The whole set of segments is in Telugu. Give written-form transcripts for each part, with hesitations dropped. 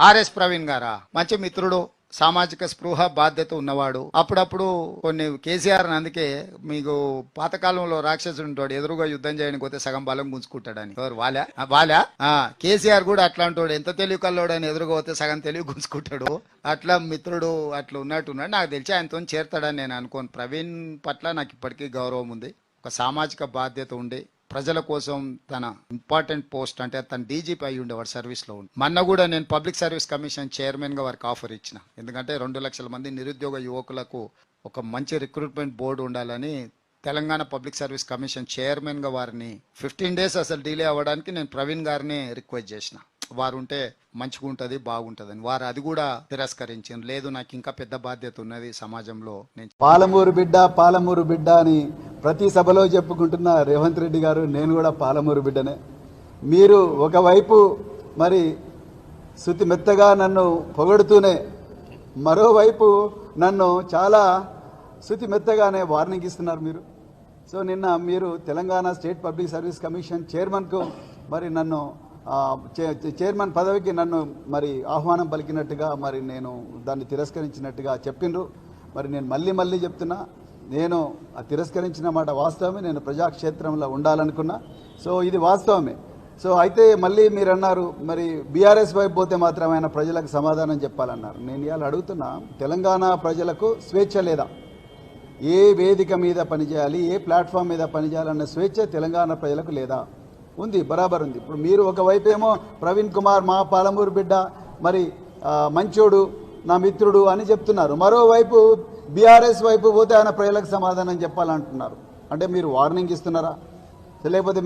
ఆర్ఎస్ ప్రవీణ్ గారా మంచి మిత్రుడు, సామాజిక స్పృహ బాధ్యత ఉన్నవాడు. అప్పుడప్పుడు కొన్ని కేసీఆర్ అందుకే మీకు పాతకాలంలో రాక్షసుడు ఉంటాడు, ఎదురుగా యుద్ధం చేయడానికి పోతే సగం బలం గుంజుకుంటాడని. ఎవరు వాలా కేసీఆర్ కూడా అట్లాంటి వాడు, ఎంత తెలివి కల్లోడు అని ఎదురుగా పోతే సగం తెలివి గుంజుకుంటాడు. అట్లా మిత్రుడు అట్లా ఉన్నట్టున్నాడు. నాకు తెలిసి ఆయనతో చేరతాడని నేను అనుకోను. ప్రవీణ్ పట్ల నాకు ఇప్పటికీ గౌరవం ఉంది. ఒక సామాజిక బాధ్యత ఉండి ప్రజల కోసం తన ఇంపార్టెంట్ పోస్ట్ అంటే తన డీజీపీ అయి ఉండేవాడు, సర్వీస్ లో ఉంది. మొన్న కూడా నేను పబ్లిక్ సర్వీస్ కమిషన్ చైర్మన్ గా వారికి ఆఫర్ ఇచ్చిన. ఎందుకంటే 2 లక్షల మంది నిరుద్యోగ యువకులకు ఒక మంచి రిక్రూట్మెంట్ బోర్డు ఉండాలని Telangana public service commission chairman గా వారిని 15 డేస్ అసలు డిలే అవ్వడానికి నేను ప్రవీణ్ గారిని రిక్వెస్ట్ చేసిన. వారు ఉంటే మంచిగా ఉంటుంది, బాగుంటుందని. వారు అది కూడా తిరస్కరించారు. లేదు, నాకు ఇంకా పెద్ద బాధ్యత ఉన్నది సమాజంలో. నేను పాలమూరు బిడ్డ అని ప్రతి సభలో చెప్పుకుంటున్న రేవంత్ రెడ్డి గారు, నేను కూడా పాలమూరు బిడ్డనే. మీరు ఒకవైపు మరి శృతి మెత్తగా నన్ను పొగడుతూనే మరోవైపు నన్ను చాలా శృతి మెత్తగానే వార్నింగ్ ఇస్తున్నారు మీరు. సో నిన్న మీరు Telangana state public service commission చైర్మన్కు మరి నన్ను చైర్మన్ పదవికి నన్ను మరి ఆహ్వానం పలికినట్టుగా మరి నేను దాన్ని తిరస్కరించినట్టుగా చెప్పిండ్రు. మరి నేను మళ్ళీ చెప్తున్నా, నేను తిరస్కరించిన మాట వాస్తవమే. నేను ప్రజాక్షేత్రంలో ఉండాలనుకున్నా. సో ఇది వాస్తవమే. సో అయితే మళ్ళీ మీరు అన్నారు మరి బీఆర్ఎస్ వైపు పోతే మాత్రం ఆయన ప్రజలకు సమాధానం చెప్పాలన్నారు. నేను ఇవాళ అడుగుతున్నా, తెలంగాణ ప్రజలకు స్వేచ్ఛ లేదా? ఏ వేదిక మీద పనిచేయాలి, ఏ ప్లాట్ఫామ్ మీద పనిచేయాలన్న స్వేచ్ఛ తెలంగాణ ప్రజలకు లేదా? ఉంది, బరాబర్ ఉంది. ఇప్పుడు మీరు ఒకవైపు ఏమో ప్రవీణ్ కుమార్ మా పాలమూరు బిడ్డ, మరి మంచోడు, నా మిత్రుడు అని చెప్తున్నారు. మరోవైపు బీఆర్ఎస్ వైపు పోతే ఆయన ప్రజలకు సమాధానం చెప్పాలంటున్నారు. అంటే మీరు వార్నింగ్ ఇస్తున్నారా? లేకపోతే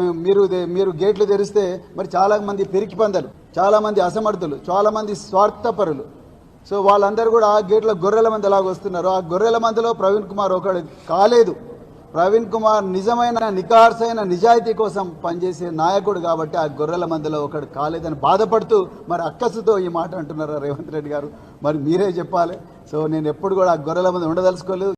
మీరు గేట్లు తెరిస్తే మరి చాలామంది పెరికి పందలు, చాలామంది అసమర్థులు, చాలామంది స్వార్థపరులు, సో వాళ్ళందరూ కూడా ఆ గేట్ల గొర్రెల మంది ఎలాగ వస్తున్నారు. ఆ గొర్రెల మందిలో ప్రవీణ్ కుమార్ ఒకడు కాలేదు. ప్రవీణ్ కుమార్ నిజమైన నికార్సైన నిజాయితీ కోసం పనిచేసే నాయకుడు కాబట్టి ఆ గొర్రెల మందిలో ఒకడు కాలేదని బాధపడుతూ మరి అక్కసుతో ఈ మాట అంటున్నారా రేవంత్ రెడ్డి గారు? మరి మీరే చెప్పాలి. సో నేను ఎప్పుడు కూడా ఆ గొర్రెల మంది ఉండదలుచుకోలేదు.